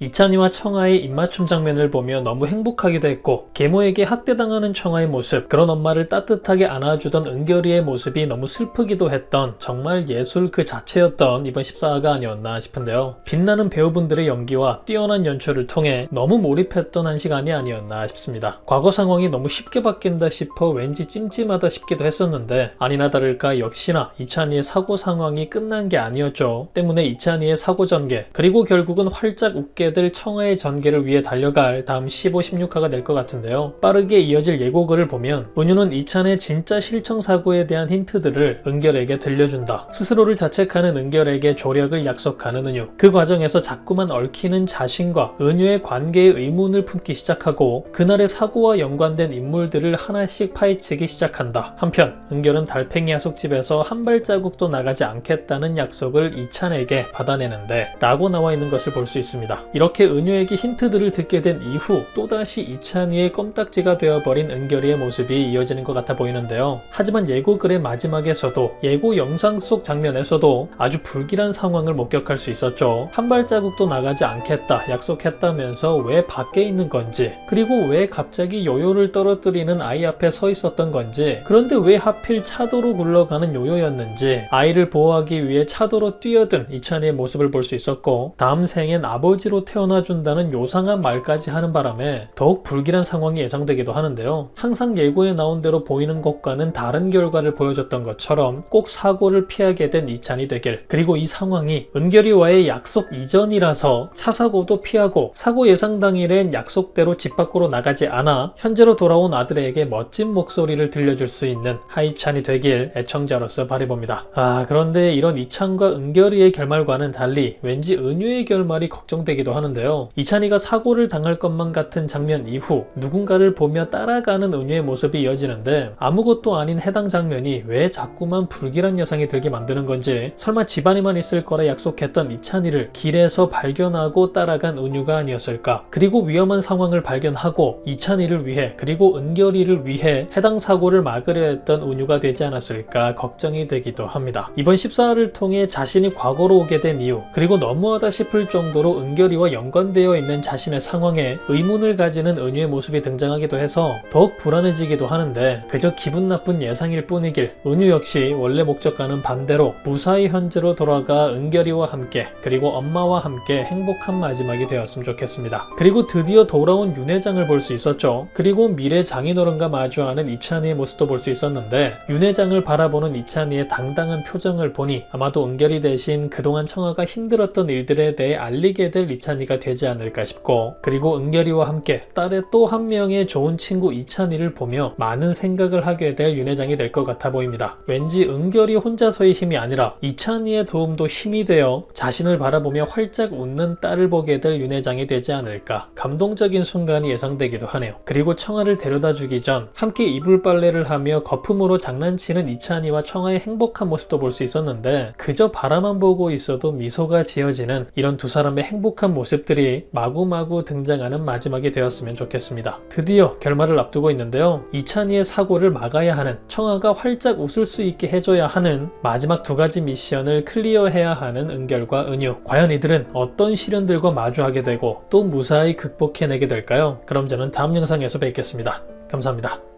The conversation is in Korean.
이찬이와 청아의 입맞춤 장면을 보며 너무 행복하기도 했고, 계모에게 학대당하는 청아의 모습, 그런 엄마를 따뜻하게 안아주던 은결이의 모습이 너무 슬프기도 했던 정말 예술 그 자체였던 이번 14화가 아니었나 싶은데요. 빛나는 배우분들의 연기와 뛰어난 연출을 통해 너무 몰입했던 한 시간이 아니었나 싶습니다. 과거 상황이 너무 쉽게 바뀐다 싶어 왠지 찜찜하다 싶기도 했었는데, 아니나 다를까 역시나 이찬이의 사고 상황이 끝난 게 아니었죠. 때문에 이찬이의 사고 전개, 그리고 결국은 활짝 웃게 될 청아의 전개를 위해 달려갈 다음 15, 16화가 될 것 같은데요. 빠르게 이어질 예고글을 보면 은유는 이찬의 진짜 실청 사고에 대한 힌트들을 은결에게 들려준다. 스스로를 자책하는 은결에게 조력을 약속하는 은유. 그 과정에서 자꾸만 얽히는 자신과 은유의 관계에 의문을 품기 시작하고, 그날의 사고와 연관된 인물들을 하나씩 파헤치기 시작한다. 한편 은결은 달팽이 하숙집에서 한 발자국도 나가지 않겠다는 약속을 이찬에게 받아내는데 라고 나와 있는 것을 볼 수 있습니다. 이렇게 은유에게 힌트들을 듣게 된 이후 또다시 이찬이의 껌딱지가 되어버린 은결이의 모습이 이어지는 것 같아 보이는데요. 하지만 예고글의 마지막에서도, 예고 영상 속 장면에서도 아주 불길한 상황을 목격할 수 있었죠. 한 발자국도 나가지 않겠다 약속했다면서 왜 밖에 있는 건지, 그리고 왜 갑자기 요요를 떨어뜨리는 아이 앞에 서 있었던 건지, 그런데 왜 하필 차도로 굴러가는 요요였는지, 아이를 보호하기 위해 차도로 뛰어든 이찬이의 모습을 볼 수 있었고, 다음 생엔 아버지로 태어나준다는 요상한 말까지 하는 바람에 더욱 불길한 상황이 예상되기도 하는데요. 항상 예고에 나온 대로 보이는 것과는 다른 결과를 보여줬던 것처럼 꼭 사고를 피하게 된 이찬이 되길, 그리고 이 상황이 은결이와의 약속 이전이라서 차 사고도 피하고 사고 예상 당일엔 약속대로 집 밖으로 나가지 않아 현재로 돌아온 아들에게 멋진 목소리를 들려줄 수 있는 하이찬이 되길 애청자로서 바라봅니다. 그런데 이런 이찬과 은결이의 결말과는 달리 왠지 은유의 결말이 걱정되기도 하는데요. 이찬이가 사고를 당할 것만 같은 장면 이후 누군가를 보며 따라가는 은유의 모습이 이어지는데, 아무것도 아닌 해당 장면이 왜 자꾸만 불길한 여상이 들게 만드는 건지, 설마 집안에만 있을 거라 약속했던 이찬이를 길에서 발견하고 따라간 은유가 아니었을까? 그리고 위험한 상황을 발견하고 이찬이를 위해, 그리고 은결이를 위해 해당 사고를 막으려 했던 은유가 되지 않았을까 걱정이 되기도 합니다. 이번 14화를 통해 자신이 과거로 오게 된 이유, 그리고 너무하다 싶을 정도로 은결이와 연관되어 있는 자신의 상황에 의문을 가지는 은유의 모습이 등장하기도 해서 더욱 불안해지기도 하는데, 그저 기분 나쁜 예상일 뿐이길 은유 역시 원래 목적과는 반대로 무사히 현재로 돌아가 은결이와 함께, 그리고 엄마와 함께 행복한 마지막이 되었으면 좋겠습니다. 그리고 드디어 돌아온 윤 회장을 볼 수 있었죠. 그리고 미래 장인어른과 마주하는 이찬이의 모습도 볼 수 있었는데, 윤 회장을 바라보는 이찬이의 당당한 표정을 보니 아마도 은결이 대신 그동안 청아가 힘들었던 일들에 대해 알리게 될 이찬이가 되지 않을까 싶고, 그리고 은결이와 함께 딸의 또 한 명의 좋은 친구 이찬이를 보며 많은 생각을 하게 될 윤 회장이 될 것 같아 보입니다. 왠지 은결이 혼자서의 힘이 아니라 이찬이의 도움도 힘이 되어 자신을 바라보며 활짝 웃는 딸을 보게 될 윤 회장이 되지 않을까, 감동적인 순간이 예상되기도 하네요. 그리고 청아를 데려다 주기 전 함께 이불 빨래를 하며 거품으로 장난치는 이찬이와 청아의 행복한 모습도 볼 수 있었는데, 그저 바라만 보고 있어도 미소가 지어지는 이런 두 사람의 행복한 모습들이 마구마구 등장하는 마지막이 되었으면 좋겠습니다. 드디어 결말을 앞두고 있는데요. 이찬이의 사고를 막아야 하는, 청아가 활짝 웃을 수 있게 해줘야 하는 마지막 두 가지 미션을 클리어해야 하는 은결과 은유. 과연 이들은 어떤 시련들과 마주하게 되고 또 무사히 극복해내게 될까요? 그럼 저는 다음 영상에서 뵙겠습니다. 감사합니다.